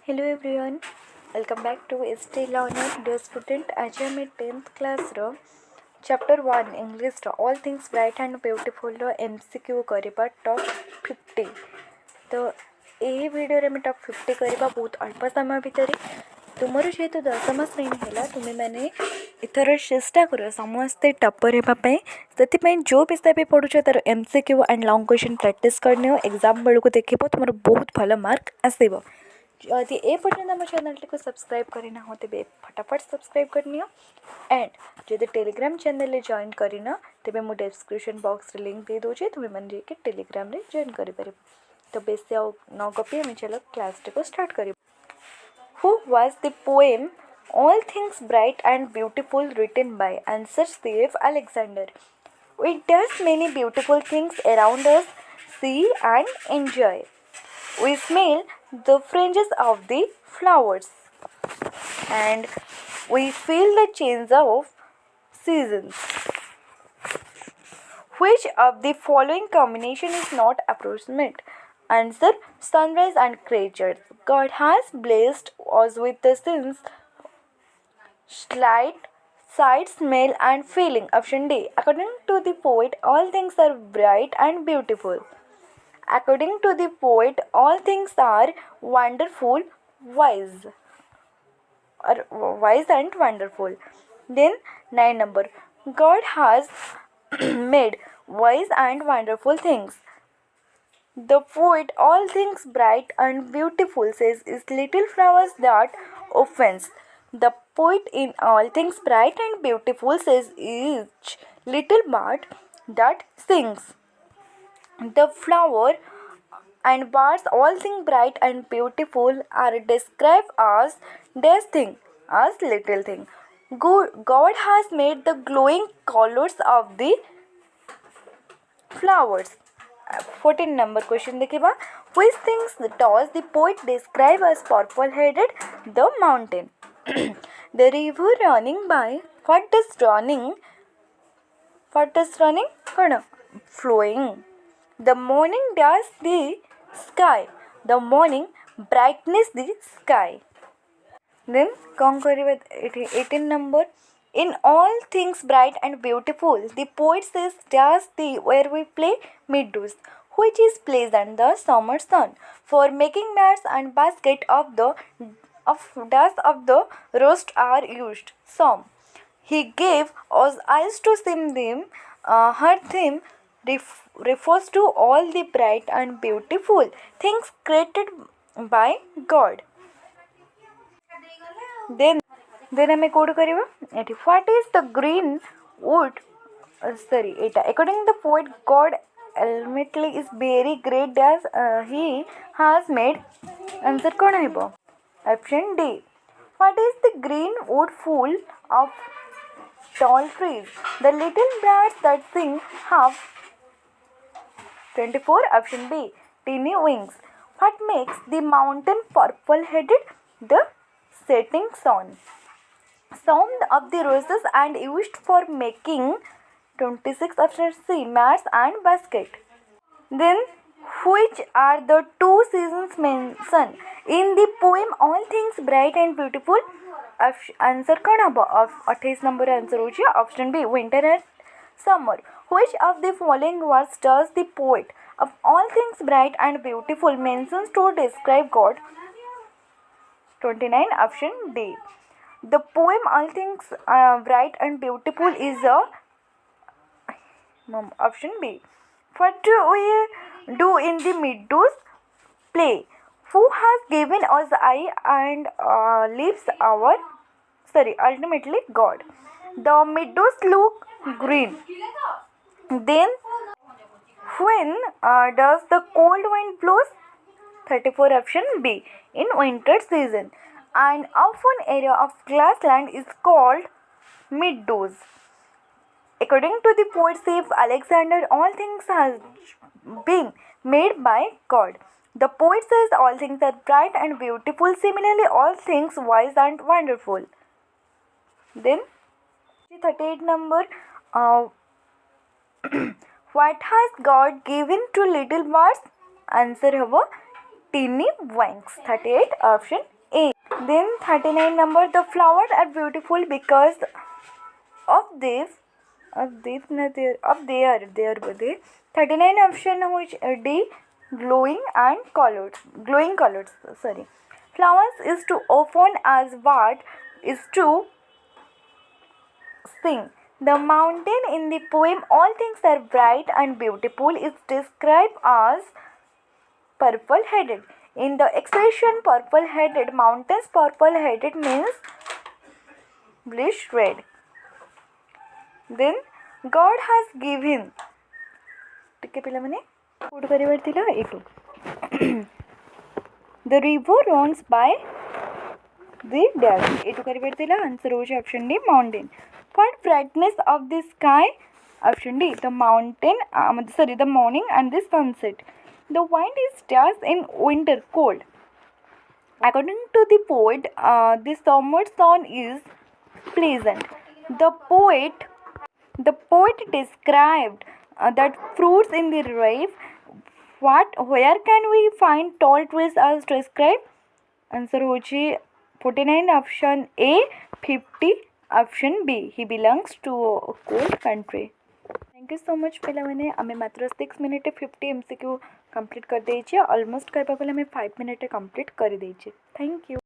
Hello everyone, welcome back to Lerner. Dear student, आज ଆମେ 10th କ୍ଲାସ୍ର Chapter 1 ଇଂଲିଶର All Things Bright and Beautifulର MCQ କରିବା top 50। ତ ଏହି ଭିଡ଼ିଓରେ ଆମେ ଟପ୍ 50 କରିବା ବହୁତ ଅଳ୍ପ ସମୟ ଭିତରେ। ତୁମର ଯେହେତୁ ଦଶମ ଶ୍ରେଣୀ ହେଲା, ତୁମେମାନେ ଏଥର ଚେଷ୍ଟା କର ସମସ୍ତେ ଟପର ହେବା ପାଇଁ। ସେଥିପାଇଁ ଯେଉଁ ବିଷୟ ବି ପଢ଼ୁଛ ତା'ର MCQ and long question practice କରିନିଅ। ଏକ୍ଜାମ୍ ବେଳକୁ ଦେଖିବ ତୁମର ବହୁତ ଭଲ ମାର୍କ ଆସିବ। ଯଦି ଏ ପର୍ଯ୍ୟନ୍ତ ଆମ ଚ୍ୟାନେଲଟିକୁ ସବସ୍କ୍ରାଇବ୍ କରିନ ତେବେ ଫଟାଫଟ ସବସ୍କ୍ରାଇବ୍ କରିନିଅ। ଆଣ୍ଡ ଯଦି ଟେଲିଗ୍ରାମ ଚ୍ୟାନେଲରେ ଜଏନ୍ କରିନ ତେବେ ମୁଁ ଡେସ୍କ୍ରିପସନ୍ ବକ୍ସରେ ଲିଙ୍କ୍ ଦେଇଦେଉଛି, ତୁମେମାନେ ଯାଇକି ଟେଲିଗ୍ରାମରେ ଜଏନ୍ କରିପାରିବ। ତ ବେଶୀ ଆଉ ନ ଗପି ଆମେ ଚାଲ କ୍ଲାସ୍ଟିକୁ ଷ୍ଟାର୍ଟ କରିବା। Who was the poem All Things Bright and Beautiful written by? Answer C.F. Alexander. We does many beautiful things around us, see and enjoy. We smell the fringes of the flowers and we feel the change of seasons. Which of the following combination is not approximate? Answer: sunrise and creatures. God has blessed us with the sense sight, smell and feeling. Option D. According to the poet, all things are bright and beautiful. According to the poet, all things are wonderful, wise, or wise and wonderful. Then 9 number. God has made wise and wonderful things. The poet, all things bright and beautiful, says is little flowers that offends. The poet in all things bright and beautiful says each little bird that sings. The flower and birds, all things bright and beautiful, are described as this thing, as little thing. God has made the glowing colors of the flowers. 14 number question देखिबा. Which things does the poet describe as purple headed? The mountain. The river running by. What does running? कौन? Flowing. The morning does the sky. The morning brightness the sky. Then कौन करिबा 18 number. In all things bright and beautiful, the poet says, does the where we play meadows, which is pleasant the summer sun, for making mats and basket of the dust of the roast are used. Some he gave us eyes to see them. Her theme refers to all the bright and beautiful things created by God. Then ଆମେ କୋଉଠି କରିବା ଏଠି what is the green wood ଏଇଟା according to the poet God ultimately is very great as he has made. answer କ'ଣ ହେବ? option D. What is the green wood full of tall trees? The little birds that sing have 24. option B. Teeny wings. What makes the mountain purple headed? The setting sun. Some of the roses and used for making 26. option C. mats and basket. Then which are the two seasons mentioned in the poem All Things Bright and Beautiful? answer कौन hub? 28 number answer होची option B. winter and summer. Which of the following words does the poet of All Things Bright and Beautiful mentions to describe God? 29. option D. The poem All Things Bright and Beautiful is a option B. What do we do in the meadows? Play. Who has given us eye and lips? Ultimately God. The meadows look green. Then when does the cold wind blows? 34. option B. in winter season. An open area of grassland is called meadows. According to the poet C.F. Alexander, all things have been made by God. The poet says all things are bright and beautiful. Similarly, all things wise and wonderful. Then 38 number. What has God given to little birds? answer habo teeny wings. 38 option Then 39 number, the flowers are beautiful because of this, their body. 39 option which D, glowing colors. Sorry. Flowers is to often as what is to sing. The mountain in the poem All Things Are Bright and Beautiful is described as purple headed. In the expression purple headed, mountains purple headed means bluish red. Then God has given. टिके पिला माने code करिवर थिला एटू. The river runs by the dash. एटू करिवर थिला answer हो option D mountain. What brightness of the sky? Option D, the mountain. The morning and the sunset. The wind is just in winter cold. According to the poet, the summer sun is pleasant. The poet described that fruits in the ripe. Where can we find tall trees as described? Answer होची 49 option A, 50 option B. He belongs to a cold country. Thank you so much पे आम मात्र 6 minute 50 MCQ complete कर देचे. Almost कहबा गले 5 minute complete कर देचे. Thank you.